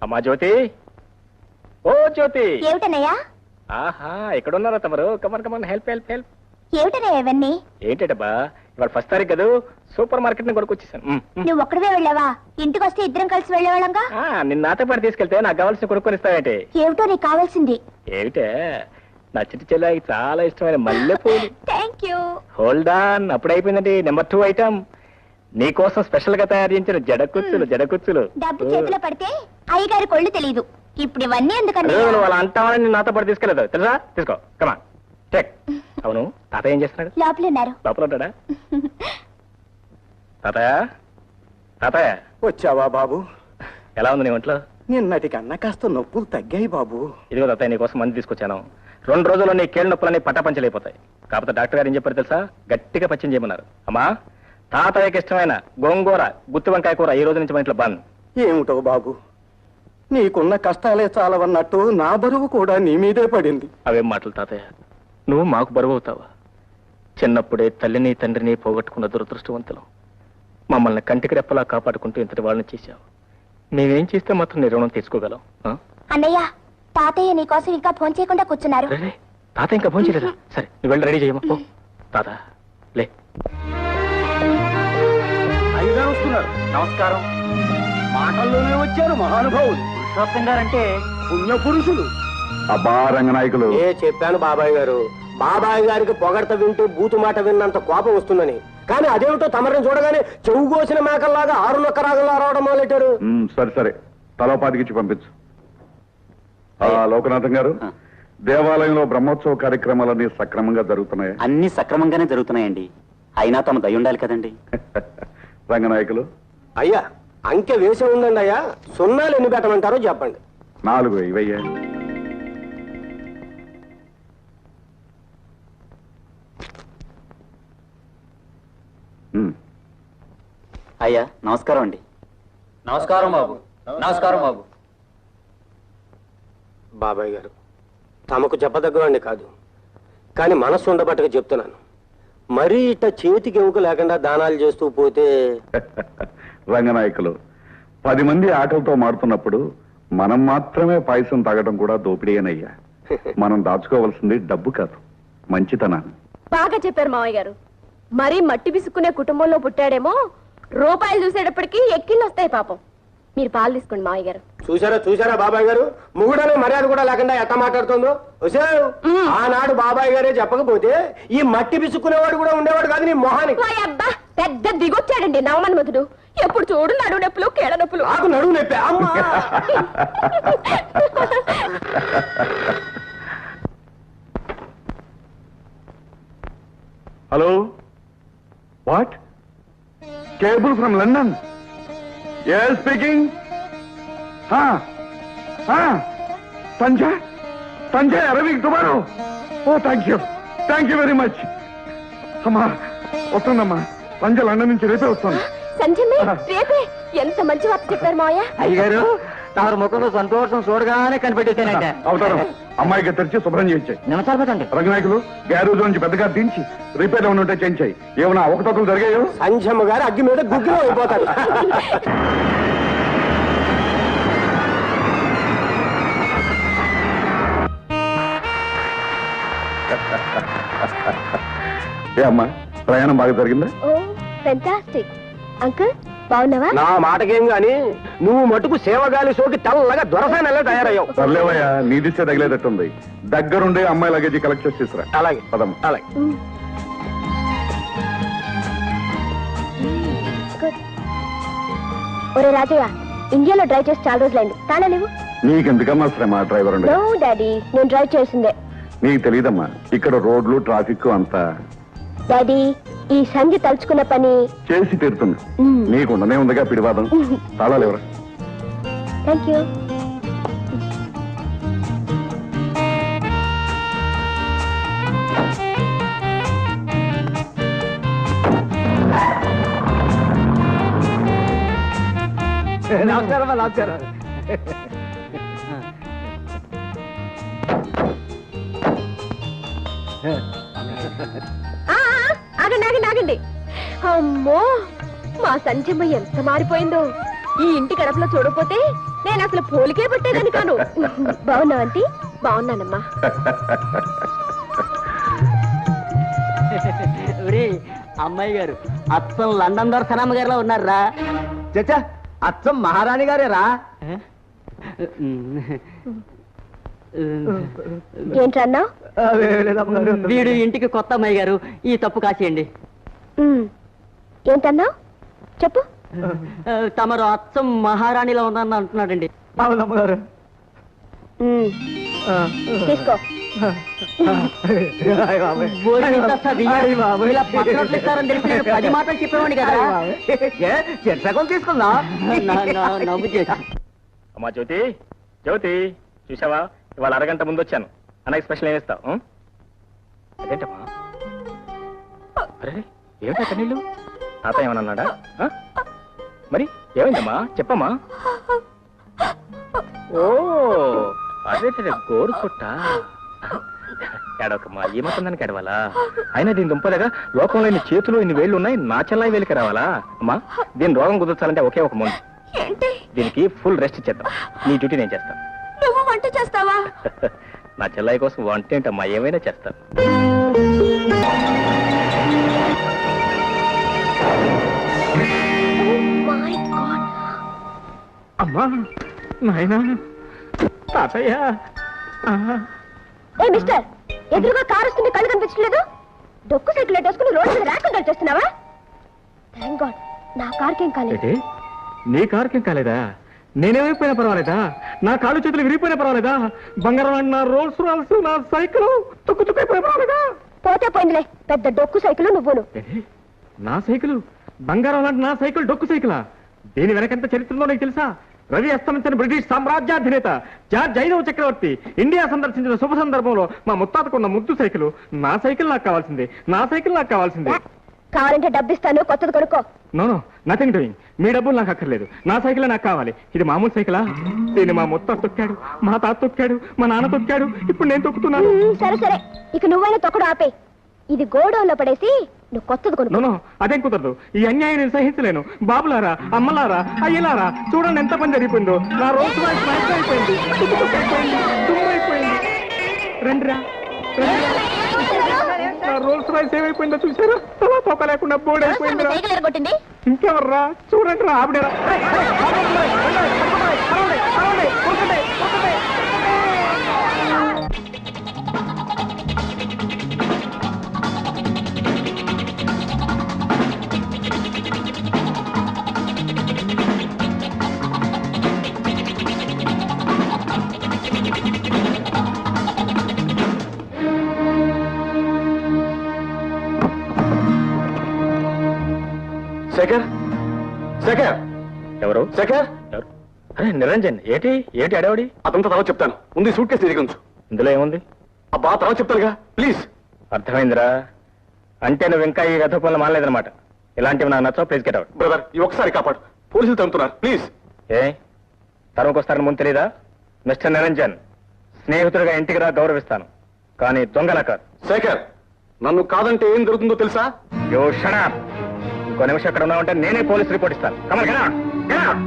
అమ్మా జ్యోతి, ఓ జ్యోతి. ఏమిటనయ్యా? ఆహా, ఎక్కడున్నారా తమరు? Come on come on, help help help. ఏమిటనయ్యా ఇవన్నీ? ఏంటబ్బా, ఇవాళ ఫస్ట్ తారీఖు కదా, సూపర్ మార్కెట్ ని కొనుక్కొచ్చేసాను. నువ్వు ఒక్కడవే వెళ్ళావా? ఇంటికి వస్తే ఇద్దరం కలిసి వెళ్ళేవాళ్ళంగా. నిన్న నాతో పాటు తీసుకెళ్తే నాకు కావాల్సిన కొనుక్కొనిస్తావేంటి? ఏమిటో నీకు కావాల్సింది? ఏమిటే, నా చిట్టి చెల్లాయికి చాలా ఇష్టమైన మల్లెపూలు. Thank you. హోల్డ్ ఆన్, అప్పుడైపోయిందండి. నెంబర్ 2 ఐటమ్ నీకోసం స్పెషల్ గా తయారు చేయించిన జడకుచ్చులు. డబ్బు చేతిలో పడితే అయ్యగారి కొళ్ళు తెలియదు. ఇప్పుడు ఇవన్నీ ఎందుకంటే వాళ్ళ అంటామని నేను నాతో పాటు తీసుకెళ్ళదు తెలుసా? తీసుకో, కమా చెక్. అవును, తాతయ్య ఏం చేస్తున్నాడు? లోపల ఉన్నారు. లోపల ఉంటాడా? తాతయ్య తాతయ్య వచ్చావా బాబు? ఎలా ఉంది నీ ఒంట్లో? నిన్నటి కన్నా కాస్త నొప్పులు తగ్గాయి బాబు. ఇదిగో తాతయ్య, నీకోసం మంది తీసుకొచ్చాను. 2 రోజుల్లో నీ కీళ్ళ నొప్పులన్నీ పటాపంచలైపోతాయి. కాకపోతే డాక్టర్ గారు ఏం చెప్పారు తెలుసా? గట్టిగా పచ్చిం చేయమన్నారు. అమ్మా, తాతయ్యకి ఇష్టమైన గోంగూర గుత్తి వంకాయ కూర ఈ రోజు నుంచి మన ఇంట్లో బంద్. ఏమిటో బాబు, నీకున్న కష్టాలే చాలవన్నట్టు నా బరువు కూడా నీ మీదే పడింది. అవేం మాటలు తాతయ్య, నువ్వు మాకు బరువు అవుతావా? చిన్నప్పుడే తల్లిని తండ్రిని పోగొట్టుకున్న దురదృష్టవంతులు మమ్మల్ని కంటికి రెప్పలా కాపాడుకుంటూ ఇంతటి వాళ్ళని చేశావు. మేమేం చేస్తే మాత్రం నీ రుణం తీసుకోగలం? అన్నయ్య, తాతయ్య నీకోసం ఇంకా ఫోన్ చేయకుండా కూర్చున్నారు. తాతయ్య ఇంకా ఫోన్ చేయలేదా? సరే, నువ్వు వెళ్ళి రెడీ చేయమా. తాత లే. అయ్యగారు వస్తున్నారు. నమస్కారం. మాటల్లోనే వచ్చారు మహానుభావులు. పురుషోత్తం గారంటే పుణ్య పురుషులు. అబ్బా రంగనాయకులు, చెప్పాను బాబాయ్ గారు. బాబాయ్ గారికి పొగడత వింటే బూతు మాట విన్నంత కోపం వస్తుందని. కానీ అదేమిటో తమరిని చూడగానే చెవు కోసిన మేకల్లాగా 6 నొక్క రాగంలో రావడం మొదలెట్టారు. సరే సరే, తలోపాతికిచ్చి పంపించు. లోకనాథం గారు, దేవాలయంలో బ్రహ్మోత్సవ కార్యక్రమాలన్నీ సక్రమంగా జరుగుతున్నాయా? అన్ని సక్రమంగానే జరుగుతున్నాయండి. అయినా తమ దయ ఉండాలి కదండి. రంగనాయకులు, అయ్యా అంకె వేసి ఉందండి అయ్యా. సున్నాలు ఎన్ని పెట్టమంటారో చెప్పండి. 4 ఇవయ్యా. అయ్యా నమస్కారం అండి. నమస్కారం బాబు. నమస్కారం బాబు. బాబాయ్ గారు, తమకు చెప్పదగ్గవాడిని కాదు, కానీ మనస్సు ఉండబట్టగా చెప్తున్నాను. మరీ ఇట్ట చేతికి ఎముక లేకుండా దానాలు చేస్తూ పోతే. రంగనాయకులు, 10 మంది ఆకలితో మాడుతున్నప్పుడు మనం మాత్రమే పాయసం తాగడం కూడా దోపిడీనయ్యా. మనం దాచుకోవాల్సింది డబ్బు కాదు, మంచితనాన్ని. బాగా చెప్పారు మావయ్య గారు. మరీ మట్టి విసుక్కునే కుటుంబంలో పుట్టాడేమో, రూపాయలు చూసేటప్పటికి ఎక్కిళ్ళు వస్తాయి పాపం. మీరు పాలు తీసుకోండి మావయ్య గారు. చూసారా బాబాయ్ గారు, మొగుడనే మర్యాద కూడా లేకుండా ఎట్ట మాట్లాడుతుందో. ఆనాడు బాబాయ్ గారే చెప్పకపోతే ఈ మట్టి పిసుక్కునేవాడు కూడా ఉండేవాడు కాదు నీ మొహానికి. అబ్బా, పెద్ద దిగొచ్చాడండి నవమన్మధుడు. ఎప్పుడు చూడు నడువు నొప్పులు కీళ్ళ నొప్పులు. నాకు నడువు నొప్పి. అమ్మా hello, what? Cable from London? yes speaking. Sanjay Arvind tomorrow. Oh thank you very much. అమ్మా వస్తుందమ్మా, సంజయ్ లండన్ నుంచి రేపే వస్తాను. సంజయ్ రేపే? ఎంత మంచి వార్త చెప్పారు మావయ్య. అయ్యగారు, తమరు ముఖంలో సంతోషం చూడగానే కనిపెట్టేశానంటే. అవుతారు. అమ్మాయికి తెరిచి శుభ్రం చేయించాయి. నమస్కారం పెట్టండి. రంగనాయకులు, గ్యారేజ్ నుంచి పెద్దగా దించి రిపేర్ ఏమైనా ఉంటే చేయించాయి. ఏమైనా అవకతవకలు జరిగాయో? సంజమ్మ గారు అగ్గి మీద గుగ్గిలో అయిపోతారు. ఏ అమ్మా, ప్రయాణం బాగా జరిగిందా? Oh fantastic. అంకుల్ బాగున్నావా? నా మాటకేం గాని నువ్వు మటుకు సేవగాలి సోకి తెల్లగా దొరసానల్లా తయారయ్యావు. సర్లేవయ్యా, నీ దిశ తగిలేటట్టుంది. దగ్గరుండే అమ్మాయి లగేజీ కలెక్ట్ చేసి తీసుకురా. అలాగే పదం. అలాగే. ఒరే రాజయ్య, ఇండియాలో డ్రైవ్ చేసి చాలా రోజులైంది. తాళా లేవు. నీకెందుకమ్మా శ్రమ డ్రైవర్ ఉండే? నో డాడీ, నేను డ్రైవ్ చేసిందే. నీకు తెలియదమ్మా, ఇక్కడ రోడ్లు ట్రాఫిక్ అంతా. డాడీ, ఈ సంధి తలుచుకున్న పని చేసి తీరుతుంది. నీకుండనే ఉందిగా పిడివాదం. తాళాలు ఎవరా? Thank you. నమస్కారం. నమస్కారం. ఆగండి. అమ్మో, మా సంజమ్మ ఎంత మారిపోయిందో. ఈ ఇంటి గడపలో చూడపోతే నేను అసలు పోలికే పట్టేదని కాను. బాగున్నావు ఆంటీ? బాగున్నానమ్మా. అమ్మాయి గారు అచ్చం లండన్ దొరసనమ్మ గారిలో ఉన్నారా? చచ్చా, అచ్చం మహారాణి గారేరా? ఏంటన్నా? వీడు ఇంటికి కొత్త అమ్మాయి గారు, ఈ తప్పు కాసేయండి. ఏంటన్నా చెప్పు. తమరు అచ్చం మహారాణిలో ఉందని అంటున్నాడండి. అవునమ్మగారు. తీసుకో. ఇలా పక్కనట్లు ఇస్తారని తెలిసి నేను 10 మాటలు చెప్పేవాడిని కదా. చెట్సగం తీసుకుందా? నవ్వు చేసి. అమ్మా జ్యోతి, జ్యోతి చూసావా, ఇవాళ అరగంట ముందు వచ్చాను. అన్నకి స్పెషల్ ఏమి ఇస్తావు? అదేంటమ్మా? అరే ఏమిటా కన్నీళ్ళు? తాత ఏమన్నాడా? మరి ఏమైందమ్మా చెప్పమ్మా. ఓ అదే గోరు చుట్ట. ఏడవకమ్మా, ఏమవుతుందని ఎడవాలా? అయినా దీని దుంపదగా లోకంలో ఇన్ని చేతులు ఇన్ని వేళ్ళు ఉన్నాయి, నా చెల్లాయి వేలికి రావాలా? అమ్మా దీని రోగం కుదర్చాలంటే ఒకే ఒక మందు. ఏంటి? దీనికి ఫుల్ రెస్ట్ చేద్దాం. నీ డ్యూటీ నేను చేస్తాను. నువ్వు వంట చేస్తావా? నా చెల్లాయి కోసం వంట ఏంటమ్మా, ఏమైనా చేస్తాను. అమ్మా నాయనా తాతయ్య. ఏ మిస్టర్, ఎదురుగా కారు వస్తుంది, కళ్ళు కనిపించలేదు? డొక్కు సైకిల్ వేసుకుని రోడ్డు మీద ర్యాకులు చేస్తున్నావా? థాంక్ గాడ్, నా కార్కేం కాలేదు. నీ కారుకేం కాలేదా? నేనేమైపోయినా పర్వాలేదా? నా కాళ్ళు చేతులు విరిగిపోయినా పర్వాలేదా? బంగారం నా రోల్స్ రాల్స్ నా సైకిల్ తుక్కుతుక్కైపోయినా పర్వాలేదా? పోతే పోయిందిలే, పెద్ద డొక్కు సైకిల్ నువ్వును. నా సైకిల్ బంగారం లాంటి నా సైకిల్ డొక్కు సైకిలా? దీని వెనకంత చరిత్రలో నీకు తెలుసా? రవి అస్తమించిన బ్రిటిష్ సామ్రాజ్యాధినేత జార్జ్ 5వ చక్రవర్తి ఇండియా సందర్శించిన శుభ సందర్భంలో మా ముత్తాతకున్న ముద్దు సైకిల్. నా సైకిల్ నాకు కావాల్సిందే, నా సైకిల్ నాకు కావాల్సిందే. కావాలంటే డబ్బిస్తాను, కొత్తది కొనుక్కో. No nothing doing. మీ డబ్బులు నాకు అక్కర్లేదు, నా సైకిల్ నాకు కావాలి. ఇది మామూలు సైకిలా? దీన్ని మా ముత్తాత తొక్కాడు, మా తాత తొక్కాడు, మా నాన్న తొక్కాడు, ఇప్పుడు నేను తొక్కుతున్నాను. సరే సరే, ఇక నువ్వైనా తొక్కడు ఆపే. ఇది గోడౌన్లో పడేసి నువ్వు కొత్తది కొనుక్కో. నో అదేం కుదరదు. ఈ అన్యాయం నేను సహించలేను. బాబులారా, అమ్మలారా, అయ్యలారా, చూడండి ఎంత పని జరిగిపోయిందో. నా రోజు అయిపోయింది, తుమ్మైపోయింది. రండిరా, నా రోల్స్ రాయిస్ ఏమైపోయిందో చూసారా? తలా తొక్క లేకుండా బోర్డు అయిపోయిందిరా. కొట్టింది ఇంకెవర్రా? చూడండి రా, ఆవిడరా. శేఖర్, శేఖర్, ఎవరు? శేఖర్. ఎవరు? అరే నిరంజన్, ఏంటి అడవాడి? అతనితో తర్వాత చెప్తాను. ముందు సూట్ కేసు తిరిగి ఉంచు. ఇందులో ఏముంది? అబ్బా తర్వాత చెప్తానుగా, ప్లీజ్. అర్థమైందిరా. అంటే నువ్వు ఇంకా ఈ గత పనులు మానలేదన్నమాట. ఇలాంటివి నాకు నచ్చవు. Please get out. బ్రదర్, ఈ ఒక్కసారి కాపాడు. పోలీసులు తమ్ముతున్నారు, ప్లీజ్. ఏ తరుముకొస్తారని ముందు తెలీదా? మిస్టర్ నిరంజన్, స్నేహితుడిగా ఇంటికి రా, గౌరవిస్తాను, కానీ దొంగలా కాదు. శేఖర్, నన్ను కాదంటే ఏం జరుగుతుందో తెలుసా? యో షట్ అప్. ఇంకో నిమిషం ఎక్కడ ఉన్నావంటే నేనే పోలీస్ రిపోర్ట్ ఇస్తాను. Kamal get out, get out.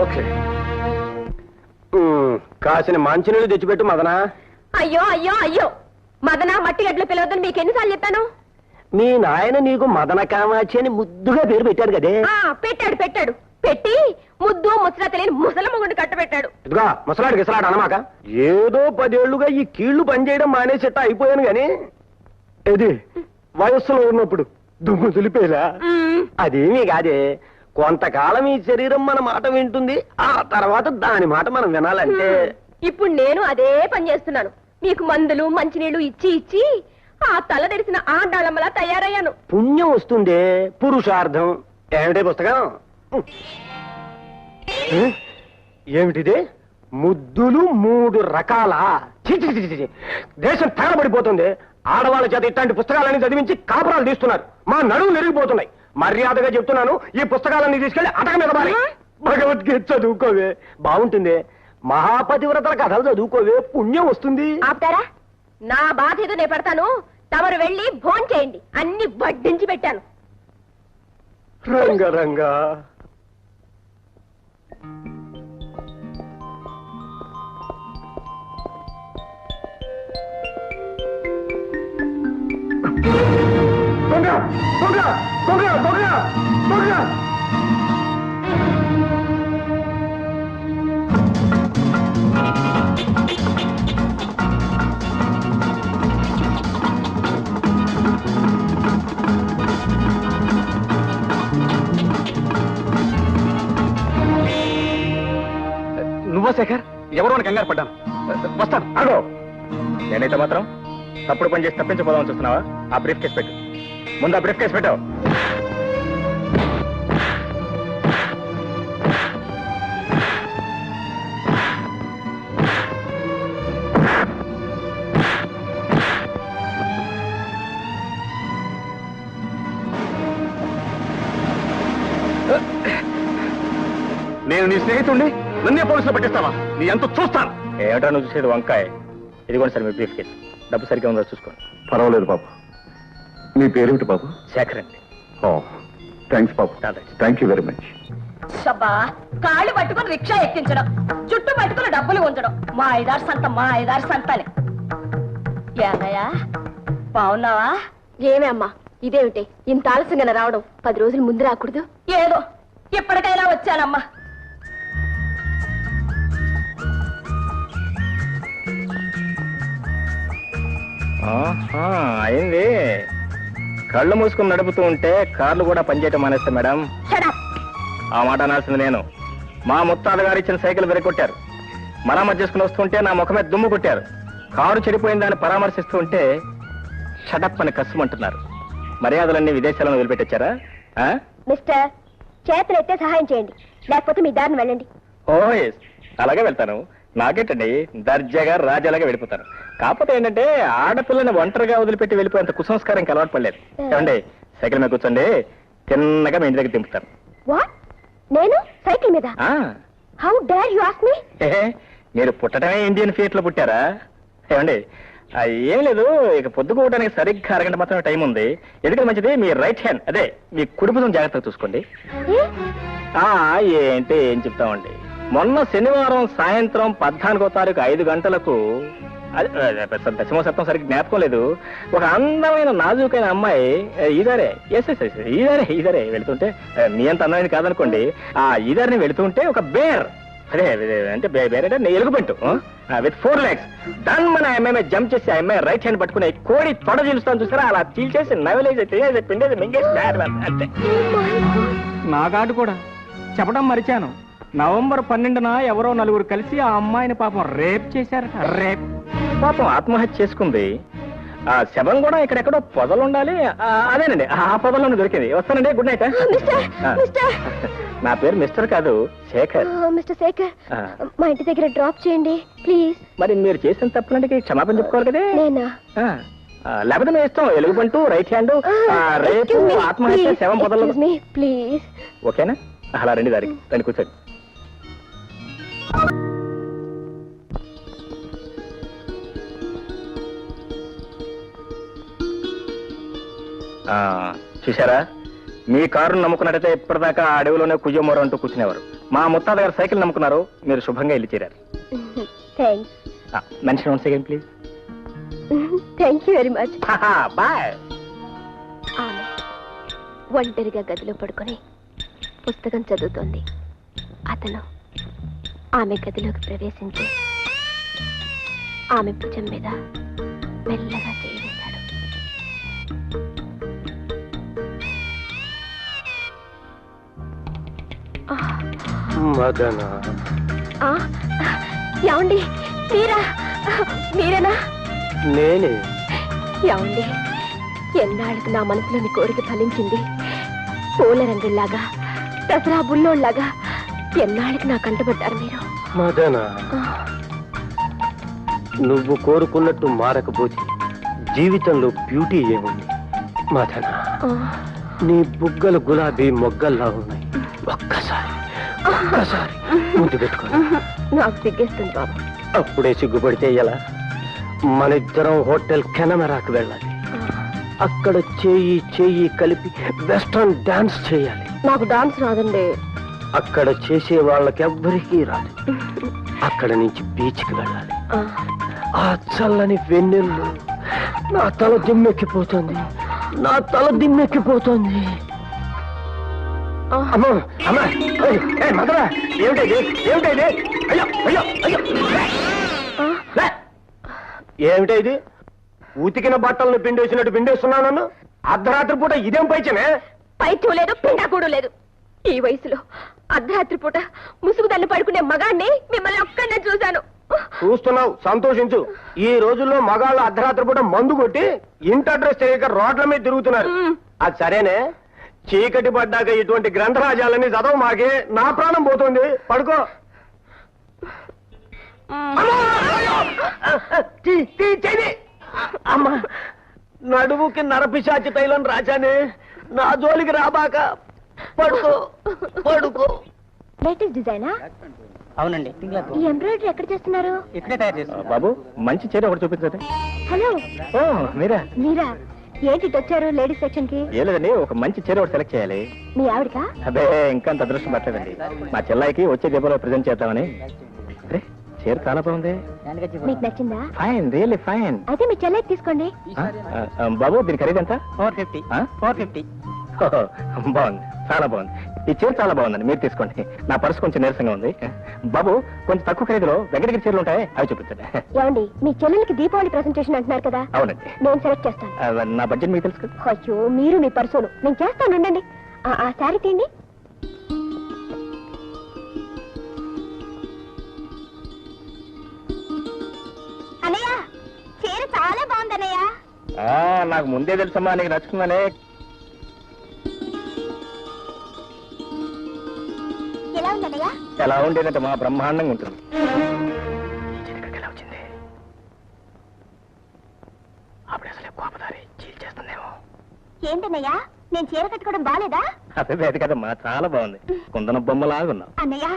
Okay, కాసిన మంచినీళ్ళు తెచ్చిపెట్టు మదనా. అయ్యో అయ్యో అయ్యో, మదన మట్టి గడ్డలు పిలవద్దని మీకు ఎన్నిసార్లు చెప్పాను? మీ నాయన నీకు మదన కామాక్షి అని ముద్దుగా పేరు పెట్టాడు కదే. పెట్టాడు పెట్టి ముద్దు ముచ్చట తెలియని ముసలమ్మ గుండు కట్టబెట్టాడు. ఇదిగా ముసలాడు గిసలాడు అనమాక. ఏదో 10 ఏళ్లుగా ఈ కీళ్లు పనిచేయడం మానేసేట అయిపోయాను గాని, ఇది వయస్సులో ఉన్నప్పుడు దుమ్ము దులిపేలా అదేమీ కాదే. కొంతకాలం ఈ శరీరం మన మాట వింటుంది, ఆ తర్వాత దాని మాట మనం వినాలంటే. ఇప్పుడు నేను అదే పని చేస్తున్నాను. మీకు మందులు మంచినీళ్లు ఇచ్చి ఇచ్చి ఆ తల తెరిసిన ఆడాళ్ళమ్మలా తయారయ్యాను. పుణ్యం వస్తుందే, పురుషార్థం. ఏమిటే పుస్తకం? ఏమిటిది? ముద్దులు 3 రకాల. దేశం తగలబడిపోతుంది. ఆడవాళ్ళ చేత ఇట్లాంటి పుస్తకాలన్నీ చదివించి కాపురాలు తీస్తున్నారు. మా నడువులు నెరిగిపోతున్నాయి. మర్యాదగా చెప్తున్నాను, ఈ పుస్తకాలన్నీ తీసుకెళ్లి అటక మీద మారి భగవద్గీత చదువుకోవే, బాగుంటుంది. మహాపతివ్రతల కథలు చదువుకోవే, పుణ్యం వస్తుంది. ఆపుతారా? నా బాధ ఏదో నేను పెడతాను. తమరు వెళ్ళి భోంచేయండి, అన్ని వడ్డించి పెట్టాను. రంగరంగా దొంగ దొంగ దొంగ దొంగ దొంగ నువ్వా శేఖర్? ఎవరో అని కంగారు పడ్డాను. వస్తాను. అగో, నేనైతే మాత్రం తప్పుడు పని చేసి తప్పించబోదామని చూస్తున్నావా? ఆ బ్రీఫ్ కేసు పెట్టు. ముందు ఆ బ్రీఫ్ కేసు పెట్టావు. నేను నీ స్నేహితుడిని నన్నే పోలీసులు పట్టిస్తావా? నీ ఎంత చూస్తాను. ఏమిటో నువ్వు చూసేది వంకాయ. ఇదిగోండి సార్ మీ బ్రీఫ్ కేసు. డబ్బు సరిగ్గా ఉందో చూసుకోండి. పర్వాలేదు బాబు. నీ పేరేమిటి బాబు? శేఖర్ అండి. ఓ, థ్యాంక్స్ బాబు. Thank you very much. షబ్బా, కాళ్ళు పట్టుకుని రిక్షా ఎక్కించడం, చుట్టూ పట్టుకుని డబ్బులు ఉంచడం, మా ఐదారు సంతని. ఏమయ్యా, బాగున్నావా? ఏమే అమ్మా, ఇదేమిటి ఇంత ఆలస్యంగా రావడం? 10 రోజులు ముందు రాకూడదు? ఏదో ఇప్పటికైనా వచ్చానమ్మా. అయింది. కళ్ళు మూసుకుని నడుపుతూ ఉంటే కార్లు కూడా పనిచేయటం మానేస్తా మేడం. ఆ మాట అనాల్సింది నేను. మా ముత్తాత గారు ఇచ్చిన సైకిల్ వెరగొట్టారు. మరామత్ చేసుకుని వస్తుంటే నా ముఖమే దుమ్ము కొట్టారు. కారు చెడిపోయిందని పరామర్శిస్తూ ఉంటే షటప్ అని కస్సుమంటున్నారు. మర్యాదలన్నీ విదేశాలను వదిలిపెట్టొచ్చారా? మిస్టర్, చేతులెత్తే సహాయం చేయండి, లేకపోతే మీ దారిని వెళ్ళండి. ఓ ఎస్, అలాగే వెళ్తాను. నాకేంటండి, దర్జాగా రాజాలాగా వెళ్ళిపోతాను. కాకపోతే ఏంటంటే ఆడపిల్లని ఒంటరిగా వదిలిపెట్టి వెళ్ళిపోయేంత కుసంస్కారం అలవాటు పడలేదు. ఏమండి, సైకిల్ మీద కూర్చోండి, తిన్నగా మీ ఇంటి దగ్గర దింపుతాను. వాట్? నేను సైకిల్ మీద? How dare you ask me? మీరు పుట్టడమే ఇండియన్ ఫియట్ లో పుట్టారా? ఏమండి, ఏం లేదు, ఇక పొద్దుకోవడానికి సరిగ్గా అరగంట మాత్రమే టైం ఉంది. ఎందుకంటే మంచిది, మీ రైట్ హ్యాండ్, అదే మీ కుడి భుజం జాగ్రత్తగా చూసుకోండి. ఏంటి ఏం చెప్తామండి, మొన్న శనివారం సాయంత్రం 14వ తారీఖు 5 గంటలకు, దశమ సప్తం సరిగ్గా జ్ఞాపకం లేదు, ఒక అందమైన నాజూకైన అమ్మాయి ఈదారే ఈదారే వెళుతుంటే, మీ అంత అందమైనది కాదనుకోండి, ఆ ఈదారిని వెళుతుంటే ఒక బేర్, అదే అంటే బేరే ఎలుగుబంటు విత్ 4 legs డన్ మన అమ్మాయి జంప్ చేసి ఆ అమ్మాయి రైట్ హ్యాండ్ పట్టుకుని కోడి తొడ చీలుస్తాను చూసారా, అలా చీల్చేసి నవలేసి తినేసి పిండేసి మింగేసి అంతే. నా కాటు కూడా చెప్పడం మరిచాను. నవంబర్ 12న ఎవరో 4 కలిసి ఆ అమ్మాయిని పాపం రేప్ చేశారట. రేప్ పాపం ఆత్మహత్య చేసుకుంది. ఆ శవం కూడా ఇక్కడెక్కడో పొదలుండాలి. అదేనండి, ఆ పొదలోనే దొరికింది. వస్తానండి, గుడ్ నైట్. నా పేరు మిస్టర్ కాదు, శేఖర్. మిస్టర్ శేఖర్, మా ఇంటి దగ్గర డ్రాప్ చేయండి ప్లీజ్. మరి మీరు చేసిన తప్పులంటే క్షమాపణ చెప్పుకోవాలి కదా. నేనా? లేకపోతే మీ ఇష్టం. ఎలుగుబంటూ, రైట్ హ్యాండ్, రేపు, ఆత్మహత్య, శవం పొదలు. ప్లీజ్. ఓకేనా? అలా రండి, దారికి రండి, కూర్చోండి. చూసారా, మీ కారును నమ్ముకున్నట్టయితే ఇప్పటిదాకా ఆ అడవిలోనే కుజమోరు అంటూ కూర్చునేవారు. మా ముత్తాత గారు సైకిల్ నమ్ముకున్నారు, మీరు శుభంగా ఇల్లు చేరారు. Mention once again please. Thank you very much. Bye. ఒంటరిగా గదిలో పడుకొని పుస్తకం చదువుతోంది. అతను ఆమె గదిలోకి ప్రవేశించి ఆమె భుజం మీద మెల్లగా చేయి వేశాడు. మదన, ఏమండి, మీరేనా? నేనే. ఏమండి, ఎన్నాళ్ళకి నా మనసులోని కోరిక ఫలించింది. పూల రంగుల్లాగా, దసరా బుల్లోళ్ళలాగా ఎన్నాళ్ళకి నా కంటపడ్డారు మీరు. మదన, నువ్వు కోరుకున్నట్టు మారకపోతే జీవితంలో బ్యూటీ ఏముంది? మదన, నీ బుగ్గలు గులాబీ మొగ్గల్లా ఉన్నాయి. ఒక్కసారి ముందు పెట్టుకో. నాకు సిగ్గేస్తుంది బాబు. అప్పుడే సిగ్గుపడితే ఎలా? మన ఇద్దరం హోటల్ కెనమరాకు వెళ్ళాలి. అక్కడ చేయి కలిపి వెస్టర్న్ డాన్స్ చేయాలి. నాకు డాన్స్ రాదండి. అక్కడ చేసే వాళ్ళకెవ్వరికీ రాదు. అక్కడ నుంచి బీచ్కి వెళ్ళాలి. ఆ చల్లని వెన్నెల్లు నా తల దిమ్మెక్కిపోతుంది. అమ్మో అమ్మా, మదరా, ఏమిటైది? అయ్యో అయ్యో అయ్యో! ఏమిటైది? ఉతికిన బట్టలను పిండేసినట్టు పిండేస్తున్నాను నన్ను. అర్ధరాత్రి పూట ఇదేం పైచనే? పైత్యం లేదు, పిండాకూడు లేదు. ఈ వయసులో అర్ధరాత్రి పూట ముసుగుదన్ను పడుకునే మగాన్ని మిమ్మల్ని ఒక్కడే చూశాను. చూస్తున్నావు, సంతోషించు. ఈ రోజుల్లో మగాళ్ళు అర్ధరాత్రి పూట మందు కొట్టి ఇంటి అడ్రస్ తెలియక రోడ్ల మీద తిరుగుతున్నారు. అది సరేనే, చీకటి పడ్డాక ఇటువంటి గ్రంథరాజాలని చదవ మాకే నా ప్రాణం పోతుంది. పడుకో. అమ్మా, నడుముకి నరపిశాచి తైలం రాజానే, నా జోలికి రాబాక. పడుకో పడుకో. లేటెస్ట్ డిజైనా? అవునండి. ఈ ఎంబ్రాయిడరీ ఎక్కడ చేస్తున్నారు? ఇక్కడే తయారు చేస్తాం. బాబు, మంచి చీర ఒకటి చూపించండి. హలో, ఓ మీరా? మీరా? ఏంటి వచ్చారు లేడీస్ సెక్షన్ కి? ఏ లేదండి, ఒక మంచి చీర ఒకటి సెలెక్ట్ చేయాలి. మీ ఆవిడకా? అదే, ఇంకా అంత అదృష్టం పట్టలేదండి. మా చెల్లాయికి వచ్చే దీపంలో ప్రజెంట్ చేద్దామని. అరే, చీర చాలా బాగుంది. మీకు నచ్చిందా? Fine, really fine. అయితే మీ చెల్లెకి తీసుకోండి. బాబు, దీని ఖరీదు ఎంత? 450. 450. బాగుంది, చాలా బాగుంది. ఈ చీర చాలా బాగుందండి, మీరు తీసుకోండి. నా పర్సు కొంచెం నీరసంగా ఉంది. బాబు, కొంచెం తక్కువ ఖరీదులో వెంకటగిరి చీరలు ఉంటాయి, అవి చూపించండి. ఏమండి, మీ చెల్లెలకి దీపావళి ప్రెసెంటేషన్ అంటున్నారు కదా? అవునండి. నేను సెలెక్ట్ చేస్తాను. నా బడ్జెట్ మీకు తెలుసు కదా. అయ్యో, మీరు మీ పర్సులు నేను చేస్తాను, ఉండండి. ఆ శారీ తీయండి. అన్నయ్య, చీర చాలా బాగుంది అన్నయ్య. నాకు ముందే తెలుసమ్మా, నీకు నచ్చుతుందనే. ఎలా ఉంది అన్నయ్య? ఎలా ఉండేదంటే మా బ్రహ్మాండంగా ఉంటుంది. ఎలా వచ్చింది? అప్పుడు అసలు కోపదారి చీల్చేస్తుందేమో. ఏంటన్నయ్య, నేను చీర కట్టుకోవడం బాలేదా? అదే అది కదమ్మా, చాలా బాగుంది. కుందన బొమ్మలాగున్నావు. అన్నయ్య,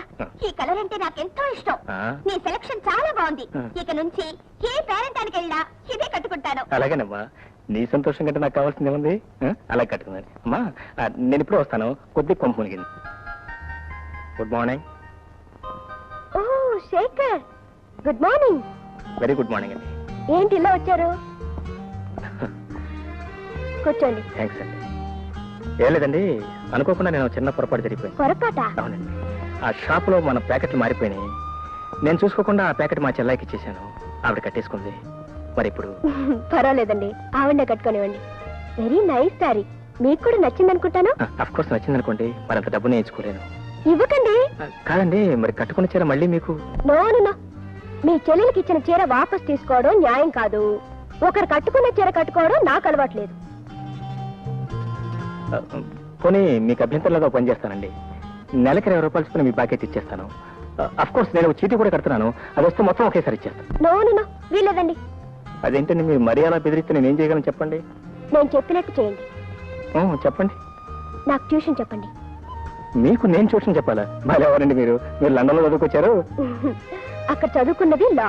ఈ కలర్ అంటే నాకెంతో ఇష్టం. నీ సెలక్షన్ చాలా బాగుంది. ఇక నుంచి ఏ పేరెంటానికి వెళ్ళినా ఇదే కట్టుకుంటాను. అలాగేనమ్మా, నీ సంతోషం కంటే నాకు కావాల్సింది ఏముంది? అలాగే కట్టుకుందండి. అమ్మా, నేను ఇప్పుడు వస్తాను, కొద్ది కొంపు మునిగింది. Good morning. ఓ Shekhar, good morning. Very good morning అండి. ఏంటి ఇలా వచ్చారు? కూర్చోండి. థ్యాంక్స్ అండి. ఏం లేదండి, అనుకోకుండా నేను చిన్న పొరపాటు జరిగిపోయింది. పొరపాట? అవునండి. ఆ షాపులో మన ప్యాకెట్లు మారిపోయినాయి. నేను చూసుకోకుండా ఆ ప్యాకెట్ మా చెల్లాయికి ఇచ్చేసాను. ఆవిడ కట్టేసుకుంది. మరి ఇప్పుడు? పర్వాలేదండి, ఆవిడ కట్టుకోనివ్వండి. Very nice sorry. మీకు కూడా నచ్చింది అనుకుంటాను. అఫ్ కోర్స్ నచ్చింది అనుకోండి, మరి అంత డబ్బు నేర్చుకోలేను. ఇవ్వకండి. కాదండి, మరి కట్టుకున్న చీర మళ్ళీ మీకు? నో నో నో, మీ చెల్లెలకి ఇచ్చిన చీర వాపస్ తీసుకోవడం న్యాయం కాదు. ఒకరు కట్టుకున్న చీర కట్టుకోవడం నాకు అలవాట్లేదు. పోనీ మీకు అభ్యంతరంలో పని చేస్తానండి. నెలకి 20 రూపాయలు చొప్పున మీ ప్యాకెట్ ఇచ్చేస్తాను. అఫ్ కోర్స్ నేను చీటీ కూడా కడుతున్నాను, అది వస్తే మొత్తం ఒకేసారి ఇచ్చేస్తాను. నో నో నో, వీలేదండి. అదేంటండి, మీరు మరీ అలా బెదిరిస్తే నేనేం చేయగలను చెప్పండి? నేను చెప్పినట్టు చేయండి. చెప్పండి. నాకు ట్యూషన్ చెప్పండి. మీకు నేను ట్యూషన్ చెప్పాలా? మరి ఎవరండి మీరు? మీరు లండన్ లో చదువుకొచ్చారు? అక్కడ చదువుకున్నది లా,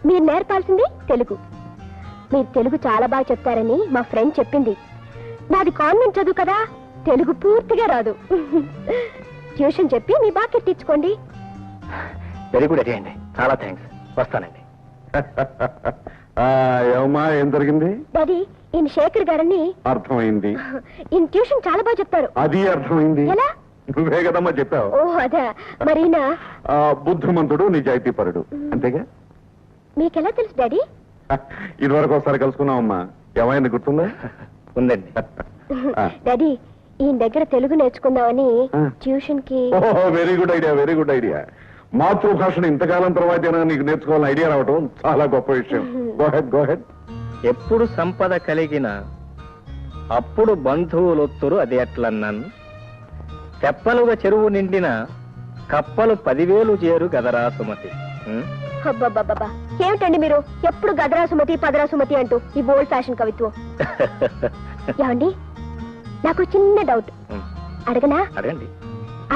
మీరు నేర్పాల్సింది తెలుగు. మీరు తెలుగు చాలా బాగా చెప్తారని మా ఫ్రెండ్ చెప్పింది. నాది కాన్వెంట్ చదువు కదా, తెలుగు పూర్తిగా రాదు. ట్యూషన్ చెప్పి మీ బాకెట్ తెచ్చుకోండి. వెరీ గుడ్ అండి, చాలా థ్యాంక్స్. వస్తానండి. ఏమమ్మా, ఏం జరిగింది? డాడీ, ఈయన శేఖర్ గారని. అర్థమైంది. ఈయన ట్యూషన్ చాలా బాగా చెప్తారు. అది అర్థమైంది. ఎలా? నువ్వే కదమ్మా చెప్పావు. ఓ అదా, మరి ఈయన బుద్ధిమంతుడు, నిజాయితీపరుడు, అంతేగా? మీకెలా తెలుసు డాడీ? ఇదివరకు ఒకసారి కలుసుకున్నావమ్మా, ఏమైంది గుర్తుందా? ఉందండి. డాడీ, ఈయన దగ్గర తెలుగు నేర్చుకుందామని ట్యూషన్ కి. Very good idea, very good idea. మాతృభాషను ఇంతకాలం తర్వాత నీకు నేర్చుకోవాలని ఐడియా రావటం చాలా గొప్ప విషయం. Go head, go head. ఎప్పుడు సంపద కలిగిన అప్పుడు బంధువులొత్తురు, అది ఎట్లన్నాను. తెప్పలుగా చెరువు నిండిన కప్పలు 10,000 చేరు గదరా సుమతి. అబ్బబ్బబ్బబ్బా, ఏమిటండి మీరు ఎప్పుడు గదరా సుమతి పదరా సుమతి అంటూ ఈ ఓల్డ్ ఫ్యాషన్ కవిత్వం. ఏమండి, నాకు చిన్న డౌట్ అడగనా? అడగండి.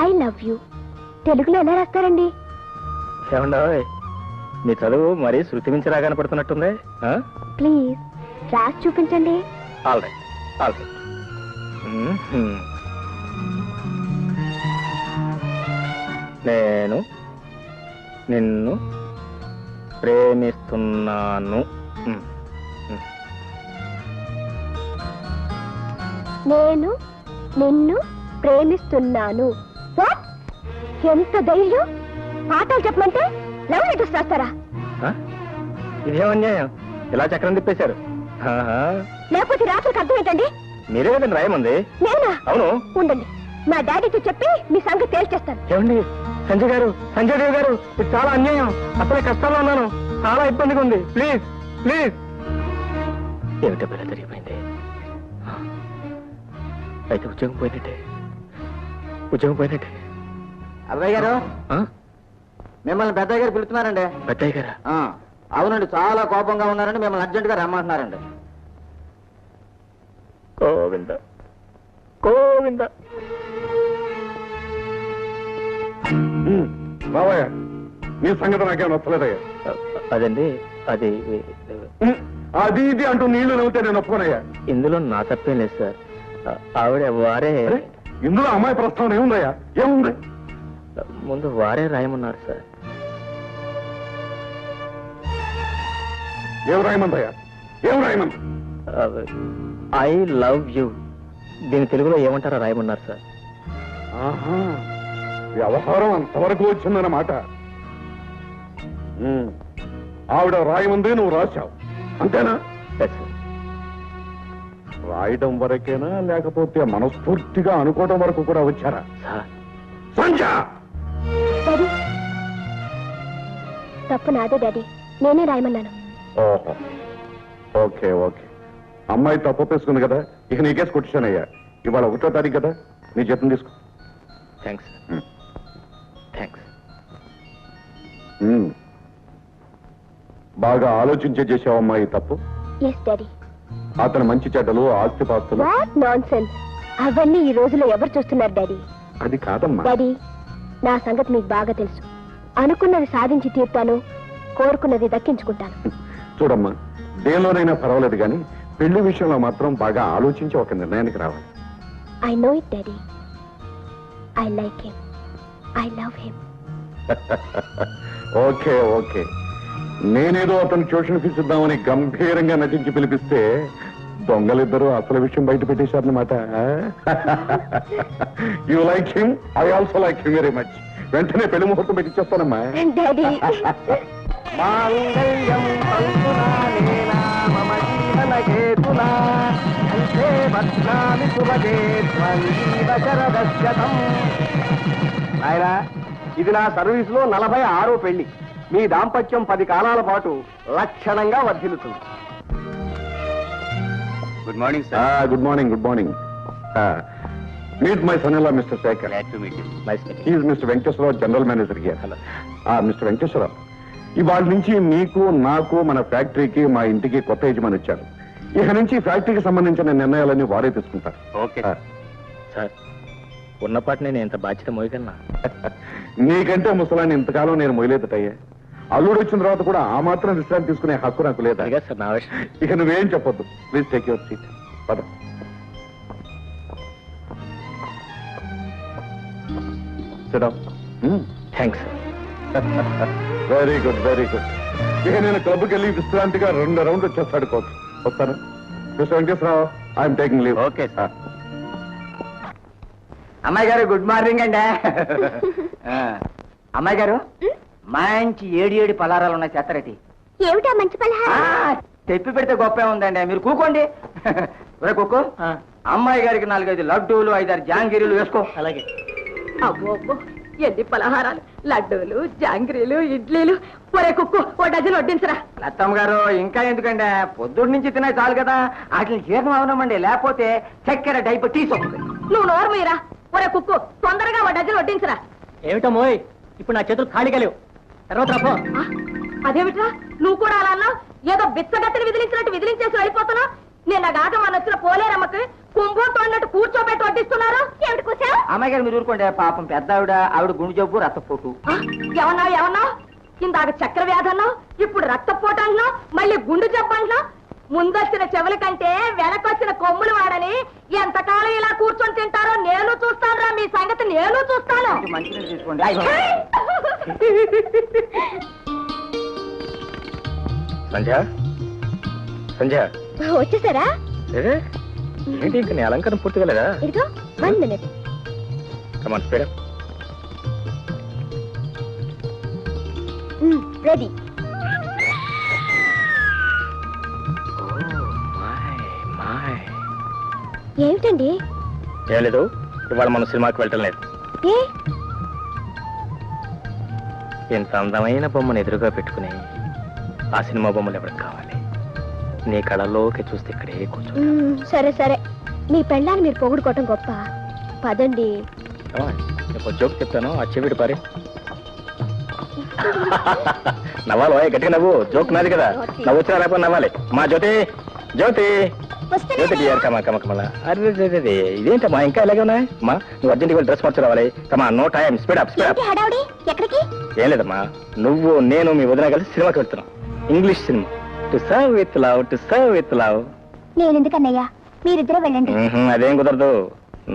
ఐ లవ్ యూ తెలుగులో ఎలా రాస్తారండి? ఏమండో, మీ చదువు మరీ శృతి మించి రాగా కనపడుతున్నట్టుంది. ప్లీజ్ రాసి చూపించండి. All right, all right. నేను నిన్ను ప్రేమిస్తున్నాను. నేను నిన్ను ప్రేమిస్తున్నాను. What? ఎంత ధైర్యం! పాఠాలు చెప్పమంటే లవ్ లెటర్స్ రాస్తారా? ఇదేమన్యాయం, ఇలా చక్రం తిప్పేశారు. లేకపోతే రాత్రికి అర్థం ఏంటండి? మీరే కదండి రాయమంది. నేనా? అవును. ఉండండి, మా డాడీతో చెప్పి మీ సంగతి తేల్చేస్తాను. ఏమండి సంజయ్ గారు, సంజయ్ దేవ్ గారు, ఇది చాలా అన్యాయం. అసలే కష్టాల్లో ఉన్నాను, చాలా ఇబ్బందిగా ఉంది. Please please. ఏమిటో పిల్ల జరిగిపోయింది. అయితే ఉద్యోగం పోయినట్టే, ఉద్యోగం పోయినట్టే. అబ్బాయి గారు, ఆ? మిమ్మల్ని పెద్దయ్య గారు పిలుస్తున్నారండి. పెద్దయ్య గారా? అవునండి, చాలా కోపంగా ఉన్నారండి, మిమ్మల్ని అర్జెంట్ గా రమ్మంటున్నారండి. గోవింద గోవింద. బావయ్య, నీ సంగతి నాకేం నచ్చలేదయ్యా. అదండి, అది అది ఇది అంటూ నీళ్లు నవ్వుతే నేను ఒప్పుకోనయ్యా. ఇందులో నా తప్పేం లేదు సార్. ఆవిడ వారే, ఇందులో అమ్మాయి ప్రస్తావన ఏముందయ్యా? ఏముంది? ముందు వారే రాయమన్నారు సార్. ఏం రాయమందయ్యా? ఏం రాయమంది? I love you. దీని తెలుగులో ఏమంటారో రాయమన్నారు సార్. ఆహా, వ్యవహారం అంతవరకు వచ్చిందన్నమాట. ఆవిడ రాయమందే నువ్వు రాశావు, అంతేనా? రాయడం వరకేనా, లేకపోతే మనస్ఫూర్తిగా అనుకోవడం వరకు కూడా వచ్చారా? సంజయ్, డాడీ, తప్పు నాదే డాడీ, నేనే రాయమన్నాను. ఓహో, ఓకే ఓకే. అమ్మాయి తప్పు ఒప్పేసుకుంది కదా, ఇక నీకేసి కొట్టించానయ్యా. ఇవాళ 1వ తారీఖు కదా, నీ జీతం తీసుకో. Thanks thanks. బాగా ఆలోచించే చేసావమ్మా ఈ తప్పు. Yes daddy. అతను మంచి చెడ్డలు, ఆస్తిపాస్తులు. What nonsense! అవన్నీ ఈ రోజులో ఎవరు చూస్తున్నారు డాడీ? అది కాదమ్మా. డాడీ, నా సంగతి మీకు బాగా తెలుసు. అనుకున్నది సాధించి తీర్తాను, కోరుకున్నది దక్కించుకుంటాను. చూడమ్మా, దేనిలోనైనా పర్వాలేదు కానీ పెళ్లి విషయంలో మాత్రం బాగా ఆలోచించి ఒక నిర్ణయానికి రావాలి. I know it daddy. I like him. I love him. Okay okay. నేనేదో అతను ట్యూషన్ ఫీజు ఇద్దామని గంభీరంగా నటించి పిలిపిస్తే దొంగలిద్దరూ అసలు విషయం బయట పెట్టేశారన్నమాట. You like him, I also like him very much. వెంటనే పెళ్లి ముహూర్తం పెట్టించేస్తానమ్మా. డాడీ, మాంగళ్యం తంతునా మమ జీవన హేతునా కంఠే బధ్నామి శుభగే త్వరీవ శరదశతం. నాయనా, ఇది నా సర్వీస్ లో 46వ పెళ్లి. మీ దాంపత్యం 10 కాలాల పాటు లక్షణంగా వర్ధిల్లుతుంది. Good morning sir. Good morning, good morning. Meet my son in law mister Shekhar. He is mister Venkateswararao, general manager here. Mister Venkateswararao, ఇవాళ నుంచి మీకు, నాకు, మన ఫ్యాక్టరీకి, మా ఇంటికి కొత్త యజమాని వచ్చారు. ఇక నుంచి ఫ్యాక్టరీకి సంబంధించిన నిర్ణయాలన్నీ వారే తీసుకుంటారు. Okay sir. ఉన్నపాటినే నేను ఇంత బాధ్యత మోయగలనా? నీకంటే ముసలాన్ని ఇంతకాలం నేను మొయలేదటయ్యా. అల్లుడు వచ్చిన తర్వాత కూడా ఆ మాత్రం విశ్రాంతి తీసుకునే హక్కు నాకు లేదా? సార్, నా విషయం. ఇక నువ్వేం చెప్పొద్దు. Please take your seat. పద. Thanks. Very good, very good. ఇక నేను క్లబ్కి వెళ్ళి విశ్రాంతిగా 2 రౌండ్లు వచ్చేస్తాడు కోచ్. వస్తాను. Mister Venkateswararao, I'm taking leave. Okay sir. అమ్మాయి గారు, గుడ్ మార్నింగ్ అండి. అమ్మాయి గారు, మంచి 7 పలారాలు ఉన్నాయి, చేస్తారటి. ఏమిటా మంచి పలహారం? తెప్పి పెడితే గొప్పే ఉందండి, మీరు కూకోండి. ఒరే కుక్కు, అమ్మాయి గారికి 4-5 లడ్డూలు, 5-6 జాంగిరీలు వేసుకో. అలాగే. అబ్బో అబ్బో, ఎన్ని పలహారాలు! లడ్డూలు, జాంగ్రీలు, ఇడ్లీలు. ఒరే కుక్కు, ఓ డజన్ వడ్డించరా. లత్తమ్మ గారు, ఇంకా ఎందుకండి, పొద్దున్న నుంచి తినే చాలు కదా, వాటిని జీర్ణం అవనమండి, లేకపోతే చక్కెర డైబెటీస్ వస్తుంది. నువ్వు నోరు మీరా. ఒరే కుక్కు, తొందరగా ఓ డజన్ వడ్డించరా. ఏమిటో మోయ్, ఇప్పుడు నా చేతులు ఖాళీగా లేవు. తర్వాత రాపో. అదేమిట్రా, నువ్వు కూడా అలా అన్నావు? ఏదో బిచ్చగత్తని విదిలించినట్టు విదిలించేసి వెళ్ళిపోతున్నావు. నిన్న గాటం అని వచ్చిన పోలేరమ్మకి కుంభం తోడినట్టు కూర్చోబెట్టి వడ్డిస్తున్నారు. ఏమిటి కూర్చో? అమ్మాయి గారు మీరు ఊరుకోండి, పాపం పెద్ద ఆవిడ గుండె జబ్బు, రక్తపోటు. ఏమన్నావు? ఇందాక చక్కెర వ్యాధి అన్నావు, ఇప్పుడు రక్తపోటు అంటున్నావు, మళ్ళీ గుండె జబ్బు అంటున్నావు. ముందొచ్చిన చెవుల కంటే వెనకొచ్చిన కొమ్ములు వాడని ఎంతకాలం ఇలా కూర్చొని తింటారో నేను చూస్తానురా, మీ సంగతి నేను చూస్తాను. మంచిగా తీసుకోండి. సంధ్య సంధ్య వచ్చేసారా? ఏంటి ఇంకా నీ అలంకారం పూర్తిగా లేదా? ఇదిగో 1 minute. కమాన్ స్పీడ్ అప్. రెడీ. ఏమిటండి? ఏం లేదు, ఇవాళ మనం సినిమాకి వెళ్ళటం లేదు. ఏ? ఇంత అందమైన బొమ్మను ఎదురుగా పెట్టుకుని ఆ సినిమా బొమ్మలు ఎవరికి కావాలి? నీ కళలోకి చూస్తే ఇక్కడే కూర్చో. సరే సరే, మీ పెళ్ళాన్ని మీరు పొగుడుకోవటం గొప్ప. పదండి. నీకు జోక్ చెప్తాను, ఆ చెవిడి పారి. నవ్వాలి గట్టిగా నవ్వు, జోక్ నాది కదా. నవ్వు వచ్చినా రాకపోతే నవ్వాలి. మా జ్యోతి జ్యోతి జ్యోతి డియర్ కమా కమా కమలా. అరే ఇదేంటమ్మా ఇంకా ఇలాగే ఉన్నాయి అమ్మా? నువ్వు అర్జెంట్గా డ్రెస్ మార్చి రావాలి. Come on no time, speed up speed up. హడావుడి ఎక్కడికి? ఏం లేదమ్మా, నువ్వు నేను మీ వదిన కలిసి సినిమాకి వెళ్తున్నాం. English cinema, to serve with love, to serve with love. నేను ఎందుకన్నయ్యా, మీరిద్దరూ వెళ్ళండి. అదేం కుదరదు,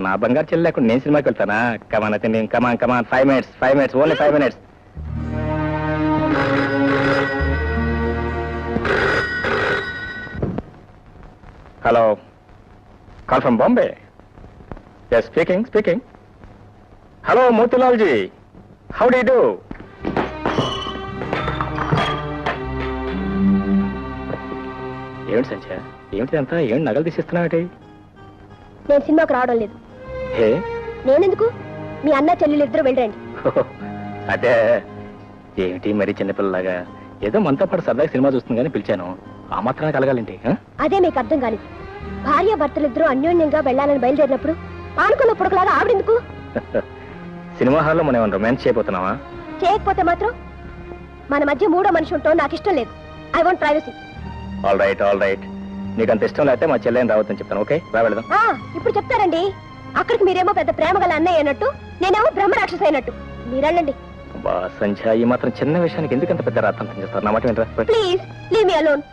నా బంగారు చెల్లి లేకుండా నేను సినిమాకి వెళ్తానా? కమాన్ అయితే నేను come on come on 5 minutes only 5 minutes. Hello, call from Bombay. Yes speaking. Hello Motilal ji, how do you do? ఏమిటి సంధ్య, ఏమిటి అంతా? ఏమిటి నగలు తీసిస్తున్నావు? నేను సినిమాకు రావడం లేదు. హే, నేనెందుకు? మీ అన్న చెల్లెలు ఇద్దరు వెళ్ళండి. అదే ఏమిటి మరి చిన్నపిల్లలాగా? ఏదో మనతో పాటు సరదాగా సినిమా చూస్తుంది కానీ పిలిచాను, ఆ మాత్రాన్ని కలగాలంటే? అదే మీకు అర్థం కాని. భార్య భర్తలిద్దరూ అన్యోన్యంగా వెళ్ళాలని బయలుదేరినప్పుడు ఆనుకున్నప్పుడులాగా ఆవిడెందుకు? సినిమా హాల్లో మనం ఏమైనా రొమాన్స్ చేయబోతున్నావా? చేయకపోతే మాత్రం మన మధ్య మూడో మనిషి ఉంటాం నాకు ఇష్టం లేదు. I want privacy. All right. నీకు అంత ఇష్టం లేకపోతే మా చెల్లెని రావద్దని చెప్తాను. ఓకే, రా వెళదాం. ఇప్పుడు చెప్తారండి. అక్కడికి మీరేమో పెద్ద ప్రేమ గల అన్నయ్య అయినట్టు, నేనేమో బ్రహ్మరాక్షస అయినట్టు. మీరెళ్ళండి. బా సంధ్య, ఈ మాత్రం చిన్న విషయానికి ఎందుకంత పెద్ద రాత్రంతం చేస్తారు? నా మాట వినరా? Please leave me alone.